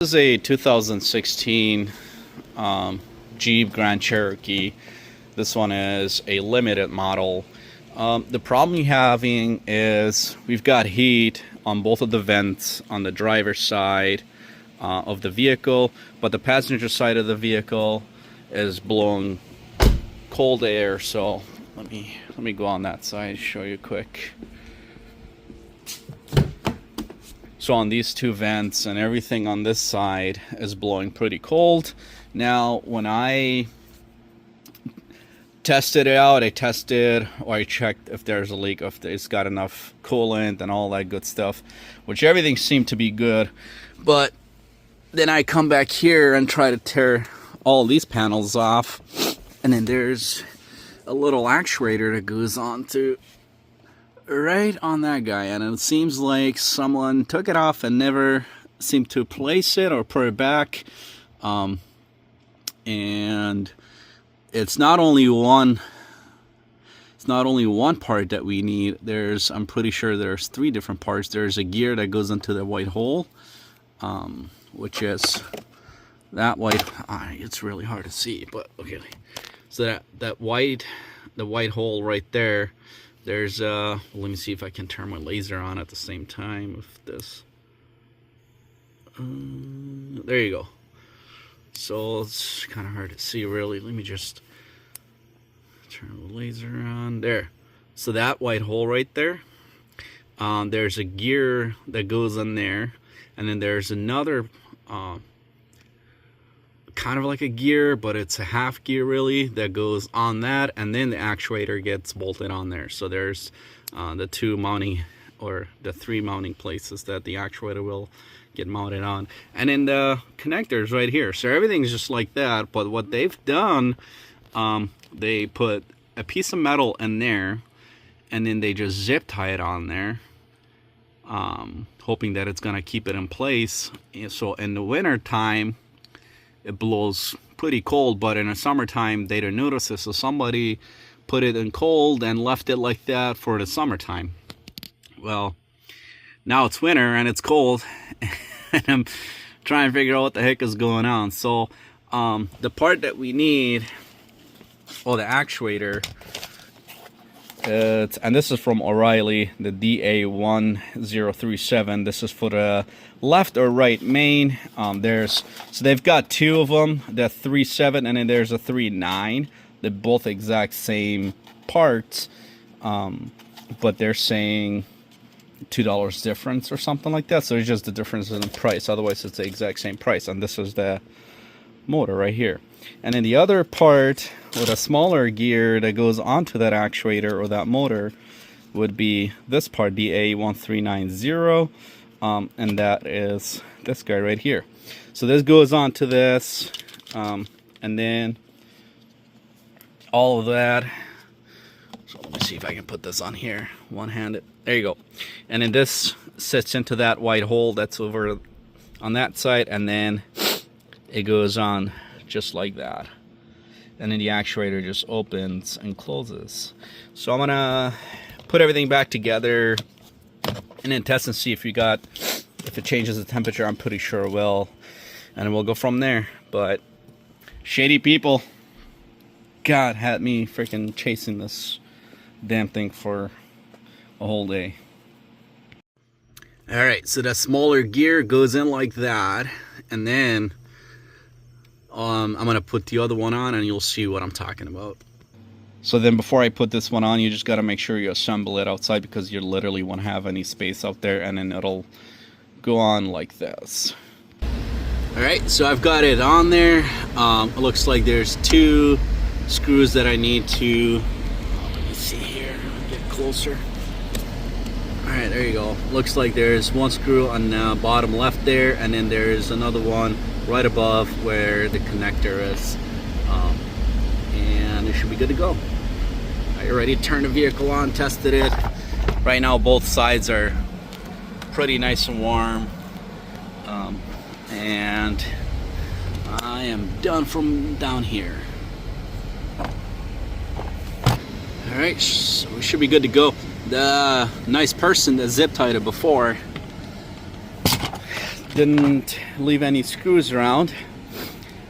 This is a 2016 Jeep Grand Cherokee. This one is a limited model. The problem you're having is we've got heat on both of the vents on the driver's side of the vehicle, but the passenger side of the vehicle is blowing cold air. So let me go on that side, show you quick. So on these two vents and everything on this side is blowing pretty cold. Now when I tested it out, I checked if there's a leak, if it's got enough coolant and all that good stuff, which everything seemed to be good. But then I come back here and try to tear all these panels off, and then there's a little actuator that goes on to right on that guy, and it seems like someone took it off and never seemed to place it or put it back. And it's not only one part that we need. I'm pretty sure there's 3 different parts. There's a gear that goes into the white hole, which is that white. It's really hard to see, but okay. So the white hole right there. There's let me see if I can turn my laser on at the same time with this. There you go. So it's kind of hard to see really. Let me just turn the laser on there. So that white hole right there, there's a gear that goes in there, and then there's another kind of like a gear, but it's a half gear really, that goes on that, and then the actuator gets bolted on there. So there's the 2 mounting, or the 3 mounting places that the actuator will get mounted on, and then the connectors right here. So everything's just like that, but what they've done, they put a piece of metal in there, and then they just zip tie it on there, hoping that it's gonna keep it in place. So in the winter time it blows pretty cold, but in the summertime they don't notice it. So somebody put it in cold and left it like that for the summertime. Well, now it's winter and it's cold, and I'm trying to figure out what the heck is going on. So the part that we need, or the actuator, and this is from O'Reilly, the DA1037. This is for the left or right main. So they've got 2 of them, the 3.7, and then there's a 3.9. They're both exact same parts, but they're saying $2 difference or something like that. So it's just the difference in the price. Otherwise it's the exact same price. And this is the motor right here. And then the other part with a smaller gear that goes onto that actuator or that motor would be this part, DA1390, and that is this guy right here. So this goes onto this, and then all of that. So let me see if I can put this on here one-handed. There you go. And then this sits into that white hole that's over on that side, and then it goes on just like that, and then the actuator just opens and closes. So I'm gonna put everything back together and then test and see if it changes the temperature. I'm pretty sure it will, and we'll go from there. But shady people, God, had me freaking chasing this damn thing for a whole day. Alright, so that smaller gear goes in like that, and then I'm going to put the other one on, and you'll see what I'm talking about. So then before I put this one on, you just got to make sure you assemble it outside, because you literally won't have any space out there, and then it'll go on like this. Alright, so I've got it on there. It looks like there's 2 screws that I need to, let me see here, get closer. Alright, there you go. Looks like there's 1 screw on the bottom left there, and then there's another one right above where the connector is, and it should be good to go. I already turned the vehicle on, tested it. Right now both sides are pretty nice and warm, and I am done from down here. Alright, so we should be good to go. The nice person that zip tied it before didn't leave any screws around,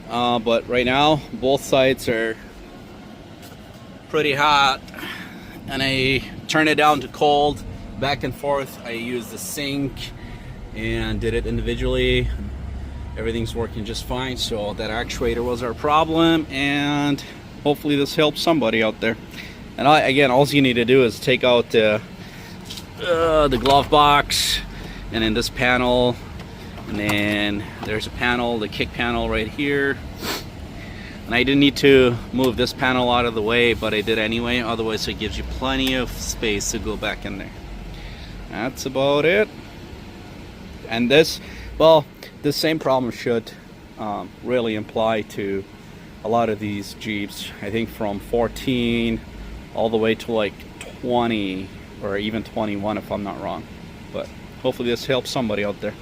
but right now both sides are pretty hot, and I turned it down to cold, back and forth. I used the sink and did it individually. Everything's working just fine. So that actuator was our problem, and hopefully this helps somebody out there. And again, all you need to do is take out the glove box, and then this panel, and then there's a panel, the kick panel right here. And I didn't need to move this panel out of the way, but I did anyway. Otherwise it gives you plenty of space to go back in there. That's about it. And this, well, the same problem should really apply to a lot of these Jeeps. I think from 14 all the way to like 20 or even 21 if I'm not wrong. But hopefully this helps somebody out there.